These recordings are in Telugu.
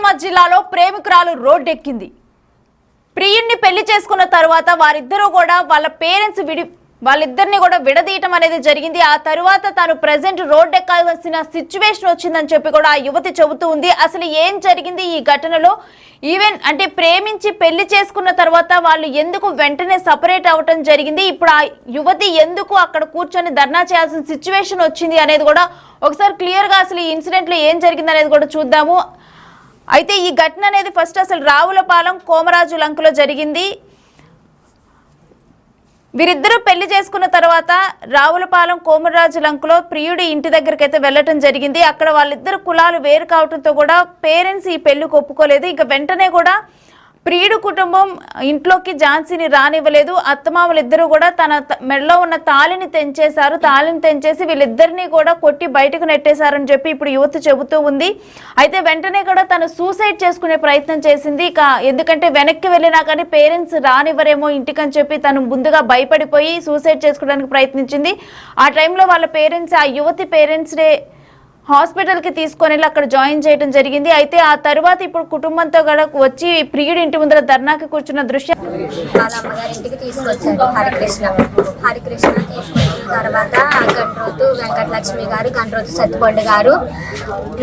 నిజామాబాద్ జిల్లాలో ప్రేమికురాలు రోడ్డెక్కింది. ప్రియుణ్ణి పెళ్లి చేసుకున్న తర్వాత వారిద్దరూ కూడా వాళ్ళిద్దరిని కూడా విడదీయటం అనేది జరిగింది. ఆ తర్వాత తాను ప్రెసెంట్ రోడ్డెక్కాల్సిన సిచ్యువేషన్ వచ్చిందని చెప్పి కూడా ఆ యువతి చెబుతూ ఉంది. అసలు ఏం జరిగింది ఈ ఘటనలో? ఈవెన్ అంటే ప్రేమించి పెళ్లి చేసుకున్న తర్వాత వాళ్ళు ఎందుకు వెంటనే సపరేట్ అవటం జరిగింది? ఇప్పుడు ఆ యువతి ఎందుకు అక్కడ కూర్చొని ధర్నా చేయాల్సిన సిచ్యువేషన్ వచ్చింది అనేది కూడా ఒకసారి క్లియర్ గా అసలు ఈ ఇన్సిడెంట్ లో ఏం జరిగింది అనేది కూడా చూద్దాము. అయితే ఈ ఘటన అనేది ఫస్ట్ అసలు రావులపాలెం కోమరాజు లంకలో జరిగింది. వీరిద్దరూ పెళ్లి చేసుకున్న తర్వాత రావులపాలెం కోమరాజు లంకలో ప్రియుడి ఇంటి దగ్గరికి అయితే వెళ్ళటం జరిగింది. అక్కడ వాళ్ళిద్దరు కులాలు వేరు కావడంతో కూడా పేరెంట్స్ ఈ పెళ్లికి ఒప్పుకోలేదు. ఇక వెంటనే కూడా ప్రియుడు కుటుంబం ఇంట్లోకి ఝాన్సీని రానివ్వలేదు. అత్తమామలు ఇద్దరు కూడా తన మెడలో ఉన్న తాళిని తెంచేశారు. తాళిని తెంచేసి వీళ్ళిద్దరినీ కూడా కొట్టి బయటకు నెట్టేశారని చెప్పి ఇప్పుడు యువతి చెబుతూ ఉంది. అయితే వెంటనే కూడా తను సూసైడ్ చేసుకునే ప్రయత్నం చేసింది. ఎందుకంటే వెనక్కి వెళ్ళినా కానీ పేరెంట్స్ రానివ్వరేమో ఇంటికని చెప్పి తను ముందుగా భయపడిపోయి సూసైడ్ చేసుకోవడానికి ప్రయత్నించింది. ఆ టైంలో వాళ్ళ పేరెంట్స్ ఆ యువతి పేరెంట్స్నే హాస్పిటల్కి తీసుకొని వెళ్ళి అక్కడ జాయిన్ చేయడం జరిగింది. అయితే ఆ తర్వాత ఇప్పుడు కుటుంబంతో కూడా వచ్చి ప్రియుడి ఇంటి ముందర ధర్నాకి కూర్చున్న దృశ్యం. వాళ్ళ అమ్మగారి ఇంటికి తీసుకొచ్చాడు హరికృష్ణ తీసుకొచ్చిన తర్వాత గండ్రోతు వెంకటలక్ష్మి గారు, గండ్రోతు సత్తిపండు గారు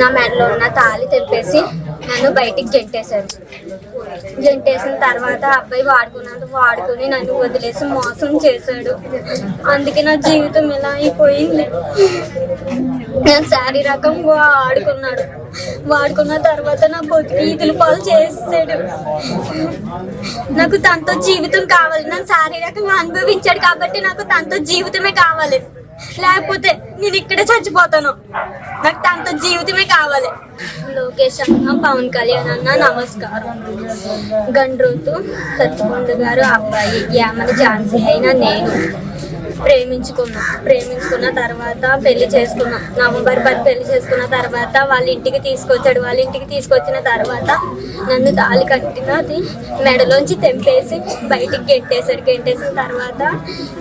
నా మెడలో ఉన్న తాళి తెంపేసి నన్ను బయటికి గెంటేసిన తర్వాత అబ్బాయి వాడుకుని నన్ను వదిలేసి మోసం చేశాడు. అందుకే నా జీవితం ఇలా అయిపోయింది. నేను శారీరకంగా వాడుకున్న తర్వాత నా బతుకు ఈదుల పాలు చేసాడు. నాకు తనతో జీవితం కావాలి. నన్ను శారీరకంగా అనుభవించాడు కాబట్టి నాకు తనతో జీవితమే కావాలి. లేకపోతే నేను ఇక్కడే చచ్చిపోతాను. నాకు తనతో జీవితమే కావాలి. లోకేష్ అన్న, పవన్ కళ్యాణ్ అన్న నమస్కారం. గండ్రోతు సత్తిపండు గారు అబ్బాయి యామల ఝాన్సీ అయినా నేను ప్రేమించుకున్న తర్వాత పెళ్లి చేసుకున్నాం. నవంబర్ 10 పెళ్లి చేసుకున్న తర్వాత వాళ్ళ ఇంటికి తీసుకొచ్చాడు. వాళ్ళ ఇంటికి తీసుకొచ్చిన తర్వాత నన్ను తాళి కట్టినది మెడలోంచి తెంపేసి బయటికి గెంటేసిన తర్వాత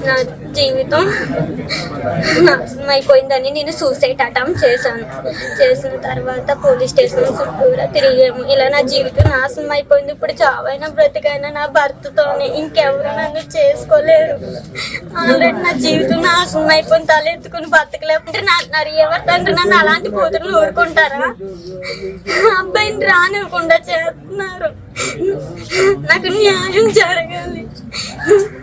నా జీవితం నాశనం అయిపోయిందని నేను సూసైడ్ అటెంప్ట్ చేసిన తర్వాత పోలీస్ స్టేషన్ చుట్టూరా తిరిగాము. ఇలా నా జీవితం నాశనం అయిపోయింది. ఇప్పుడు చావైనా బ్రతికైనా నా భర్తతోనే, ఇంకెవరు నన్ను చేసుకోలేరు. ఆల్రెడీ నా జీవితం నాశనం అయిపోయిన తలెత్తుకుని బతకలేకుంటే అంటున్నారు. ఎవరి తండ్రి నన్ను అలాంటి కూతురుని ఊరుకుంటారా? అబ్బాయిని రానివ్వకుండా చేస్తున్నారు. నాకు న్యాయం జరగాలి.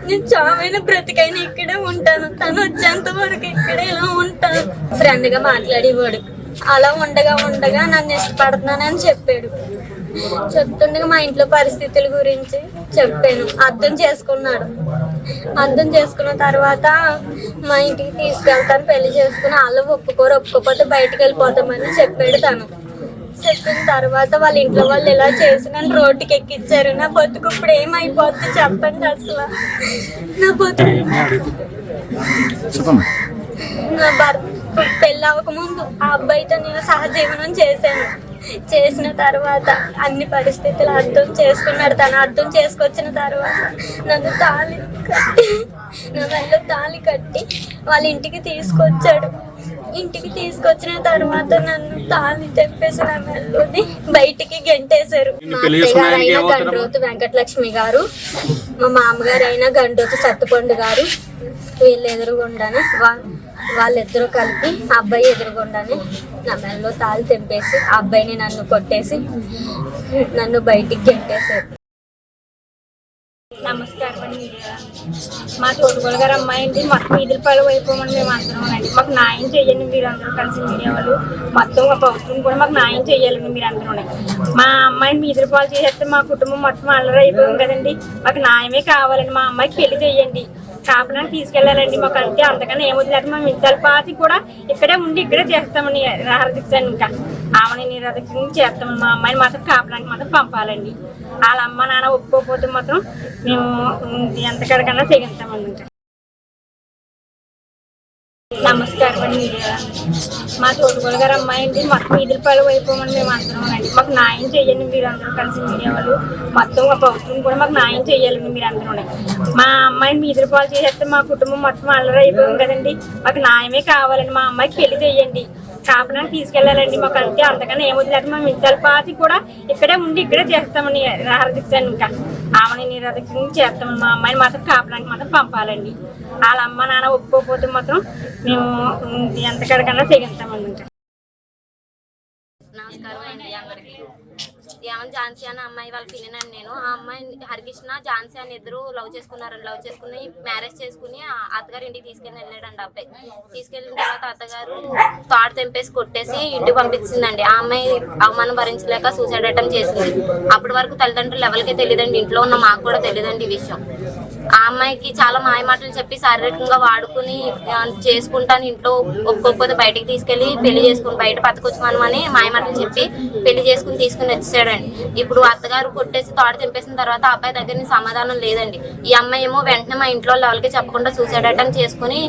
నేను చావైనా బ్రతికైనా ఇక్కడే ఉంటాను. తను వచ్చేంత వరకు ఇక్కడే ఇలా ఉంటాను. ఫ్రెండ్గా మాట్లాడేవాడు. అలా ఉండగా నన్ను ఇష్టపడుతున్నానని చెప్పాడు. చెప్తుండగా మా ఇంట్లో పరిస్థితుల గురించి చెప్పాను. అర్థం చేసుకున్న తర్వాత మా ఇంటికి తీసుకెళ్తాను, పెళ్లి చేసుకుని వాళ్ళు ఒప్పుకోకపోతే బయటకు వెళ్ళిపోతామని చెప్పాడు. తను చెప్పిన తర్వాత వాళ్ళ ఇంట్లో వాళ్ళు ఇలా చేసి నన్ను రోడ్డుకి ఎక్కించారు. నా బతుకు ఇప్పుడు ఏమైపోద్ది చెప్పండి. అసలు నా బతుకు నా భర్త పెళ్ళి అవ్వకముందు ఆ అబ్బాయితో నేను సహజీవనం చేసిన తర్వాత అన్ని పరిస్థితులు అర్థం చేసుకున్నాడు. తను అర్థం చేసుకొచ్చిన తర్వాత నన్ను నా మెడలో తాళి కట్టి వాళ్ళ ఇంటికి తీసుకొచ్చాడు. ఇంటికి తీసుకొచ్చిన తర్వాత నన్ను తాళి తెంపేసి నా మెడలోని బయటికి గెంటేశారు. మా అత్తగారు అయిన గండ్రోతు వెంకటలక్ష్మి గారు, మా మామగారు అయిన గండ్రోతు సత్తిపండు గారు వీళ్ళు ఎదురుగుండానే వాళ్ళిద్దరూ కలిపి ఆ అబ్బాయి ఎదురుగుండానే నా మెడలో తాళి తెంపేసి ఆ అబ్బాయిని నన్ను కొట్టేసి నన్ను బయటికి గెంటేశారు. నమస్కారం అండి. మా తోడుగోలు గారు అమ్మాయి అండి. మొత్తం ఈదుల పాలు అయిపోమని మేము అందరం అండి. మాకు న్యాయం చేయండి మీరు అందరూ కలిసి, మీడియా వాళ్ళు మొత్తం మా ప్రభుత్వం కూడా మాకు న్యాయం చేయాలండి మీరు అందరూ. మా అమ్మాయిని ఈదుల పాలు చేసేస్తే మా కుటుంబం మొత్తం అల్లరి అయిపోయాం కదండి. మాకు న్యాయమే కావాలండి. మా అమ్మాయికి పెళ్లి చేయండి, కాపులను తీసుకెళ్ళాలండి. మాకు అంతే, అంతకన్నా ఏమొద్దులేదు. మా ఇంతల పాతి కూడా ఇక్కడే ఉండి ఇక్కడే చేస్తామని నిరాదీక్షను, ఇంకా ఆమెని నిరాదీక్షను చేస్తామని. మా అమ్మాయిని మాత్రం కాపులానికి మాత్రం పంపాలండి. వాళ్ళ అమ్మ నాన్న ఒప్పుకోకపోతే మాత్రం మేము ఎంతకడకన్నా తెగిస్తామండి. ఇంకా నమస్కారం అండి. మా తోడుగోలు గారు అమ్మాయి అండి. మొత్తం ఈదుల పాలు అయిపోమని మేము అందరం అండి. మాకు న్యాయం చేయండి మీరు అందరూ కలిసి, మీడియా వాళ్ళు మొత్తం మా ప్రభుత్వం కూడా మాకు న్యాయం చేయాలండి మీరు అందరూ. మా అమ్మాయిని ఈదుల పాలు చేసేస్తే మా కుటుంబం మొత్తం అల్లరి అయిపోయాం కదండి. మాకు న్యాయమే కావాలండి. మా అమ్మాయికి పెళ్లి చేయండి, కాపులను తీసుకెళ్ళాలండి మాకు అంతే, అంతకన్నా ఏమొద్దులేదు. మేము ఇంతల పాతి కూడా ఇక్కడే ఉండి ఇక్కడే చేస్తామని నిరాదీక్షను, ఇంకా ఆమెని నిరాదీక్షను చేస్తామని. మా అమ్మాయిని మాత్రం కాపులానికి మాత్రం పంపాలండి. వాళ్ళ అమ్మ నాన్న ఒప్పుకోకపోతే మాత్రం మేము ఎంతకడకన్నా తెగిస్తామండి. ఇంకా నమస్కారం అండి అందరికి. ఏమని ఝాన్సీ అన్న అమ్మాయి వాళ్ళ పిల్లినండి నేను. ఆ అమ్మాయి హరికృష్ణ ఝాన్సీ అని ఇద్దరు లవ్ చేసుకున్నారండి. లవ్ చేసుకుని మ్యారేజ్ చేసుకుని అత్తగారు ఇంటికి తీసుకెళ్ళి వెళ్ళాడండి. అబ్బాయి తీసుకెళ్ళిన తర్వాత అత్తగారు తాడు తెంపేసి కొట్టేసి ఇంటికి పంపించిందండి. ఆ అమ్మాయి అవమానం భరించలేక సూసైడ్ అటెంప్ట్ చేసింది. అప్పటి వరకు తల్లిదండ్రులు ఎవరికే తెలియదండి, ఇంట్లో ఉన్న మాకు కూడా తెలియదండి ఈ విషయం. ఆ అమ్మాయికి చాలా మాయమాటలు చెప్పి శారీరకంగా వాడుకుని చేసుకుంటాను, ఇంట్లో ఒప్పుకోకపోతే బయటికి తీసుకెళ్లి పెళ్లి చేసుకుని బయట బతకొచ్చుమని మాయమాటలు చెప్పి పెళ్లి చేసుకుని తీసుకుని వచ్చేసాడండి. ఇప్పుడు అత్తగారు కొట్టేసి తాడు తెంపేసిన తర్వాత అబ్బాయి దగ్గర నుంచి సమాధానం లేదండి. ఈ అమ్మాయి ఏమో వెంటనే మా ఇంట్లో ఎవరికి చెప్పకుండా సూసైడ్ అటెంప్ట్ చేసుకుని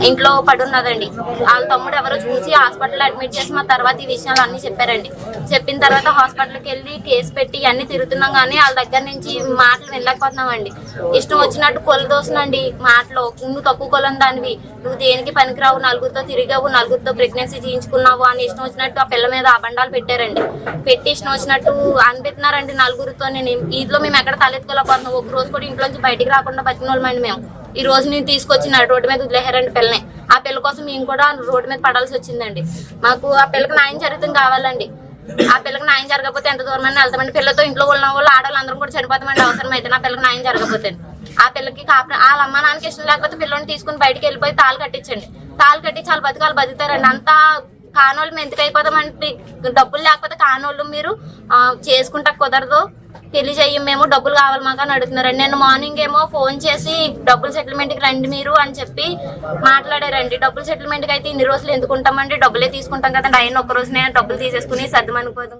ఇంట్లో పడున్నదండి. వాళ్ళ తమ్ముడు ఎవరో చూసి హాస్పిటల్ అడ్మిట్ చేసి మా తర్వాత ఈ విషయాలు అన్ని చెప్పారండి. చెప్పిన తర్వాత హాస్పిటల్కి వెళ్ళి కేసు పెట్టి అన్ని తిరుగుతున్నాం, కానీ వాళ్ళ దగ్గర నుంచి మాటలు వెళ్ళకపోతున్నామండి. ఇష్టం వచ్చినట్టు కొలు దోసనండి మాటలో. నువ్వు తక్కువ కొలని దానివి, నువ్వు దేనికి పనికిరావు, నలుగురితో తిరిగావు, నలుగురితో ప్రెగ్నెన్సీ చేయించుకున్నావు అని ఇష్టం వచ్చినట్టు ఆ పిల్ల మీద అబండాలు పెట్టారండి. పెట్టి ఇష్టం వచ్చినట్టు అనిపెట్టినారండి నలుగురితో. నేను ఈలో మేము ఎక్కడ తలెత్తుకోలేకపోతున్నాం. ఒక రోజు కూడా ఇంట్లో నుంచి బయటికి రాకుండా బతికిన వాళ్ళమండి మేము. ఈ రోజు నేను తీసుకొచ్చిన రోడ్డు మీద వదిలేహారండి పిల్లని. ఆ పిల్ల కోసం మేము కూడా రోడ్డు మీద పడాల్సి వచ్చిందండి. మాకు ఆ పిల్లకి న్యాయం జరుగుతుంది కావాలండి. ఆ పిల్లకి న్యాయం జరగకపోతే ఎంత దూరం అని వెళ్తామండి. పిల్లతో ఇంట్లో ఉన్న వాళ్ళు ఆడవాళ్ళందరం కూడా చనిపోతామండి అవసరం అయితే. నా పిల్లకి న్యాయం జరగకపోతే ఆ పిల్లకి వాళ్ళ అమ్మ నాన్నకి ఇష్టం లేకపోతే పిల్లని తీసుకుని బయటికి వెళ్ళిపోయి తాళు కట్టించండి. తాళు కట్టించి వాళ్ళు బతకాలు బతుకుతారండి. అంతా కానోళ్ళు ఎందుకు అయిపోతామంటే డబ్బులు లేకపోతే కానోళ్ళు మీరు చేసుకుంటా కుదరదు, పెళ్లి చెయ్యం మేము, డబ్బులు కావాలి మాకు అని అడుగుతున్నారండి. నేను మార్నింగ్ ఏమో ఫోన్ చేసి డబ్బులు సెటిల్మెంట్కి రండి మీరు అని చెప్పి మాట్లాడారండి. డబ్బులు సెటిల్మెంట్కి అయితే ఇన్ని రోజులు ఎందుకు ఉంటామండి, డబ్బులే తీసుకుంటాం కదండి. ఆయన ఒక్క రోజు నేను డబ్బులు తీసేసుకుని సర్దుమనుకోదు.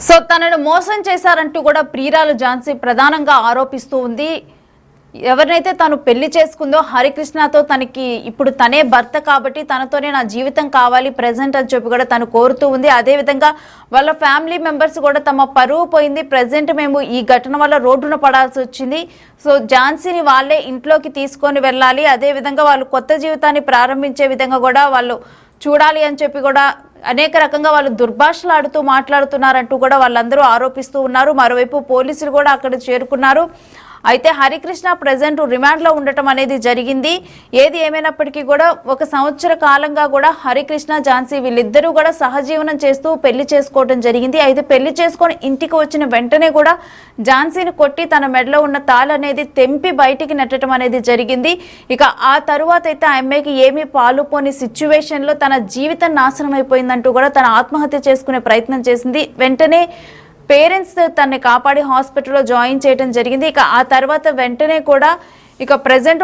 సో తనను మోసం చేశారంటూ కూడా ప్రియురాలు ఝాన్సీ ప్రధానంగా ఆరోపిస్తూ ఉంది. ఎవరినైతే తను పెళ్లి చేసుకుందో హరికృష్ణతో తనకి ఇప్పుడు తనే భర్త కాబట్టి తనతోనే నా జీవితం కావాలి ప్రెజెంట్ అని చెప్పి కూడా తను కోరుతూ ఉంది. అదేవిధంగా వాళ్ళ ఫ్యామిలీ మెంబర్స్ కూడా తమ పరువు పోయింది, ప్రెజెంట్ మేము ఈ ఘటన వల్ల రోడ్డున పడాల్సి వచ్చింది, సో ఝాన్సీని వాళ్ళే ఇంట్లోకి తీసుకొని వెళ్ళాలి, అదేవిధంగా వాళ్ళు కొత్త జీవితాన్ని ప్రారంభించే విధంగా కూడా వాళ్ళు చూడాలి అని చెప్పి కూడా అనేక రకంగా వాళ్ళు దుర్భాషలాడుతూ మాట్లాడుతున్నారంటూ కూడా వాళ్ళందరూ ఆరోపిస్తూ ఉన్నారు. మరోవైపు పోలీసులు కూడా అక్కడ చేరుకున్నారు. అయితే హరికృష్ణ ప్రెజెంట్ రిమాండ్లో ఉండటం అనేది జరిగింది. ఏది ఏమైనప్పటికీ కూడా 1 సంవత్సర కాలంగా కూడా హరికృష్ణ ఝాన్సీ వీళ్ళిద్దరూ కూడా సహజీవనం చేస్తూ పెళ్లి చేసుకోవడం జరిగింది. అయితే పెళ్లి చేసుకొని ఇంటికి వచ్చిన వెంటనే కూడా ఝాన్సీని కొట్టి తన మెడలో ఉన్న తాళి అనేది తెంపి బయటికి నెట్టడం అనేది జరిగింది. ఇక ఆ తరువాత అయితే ఆ అమ్మాయికి ఏమీ పాలుపోని సిచ్యువేషన్లో తన జీవితం నాశనం అయిపోయిందంటూ కూడా తన ఆత్మహత్య చేసుకునే ప్రయత్నం చేసింది. వెంటనే పేరెంట్స్ తనని కాపాడి హాస్పిటల్లో జాయిన్ చేయడం జరిగింది. ఇక ఆ తర్వాత వెంటనే కూడా ఇక ప్రెజెంట్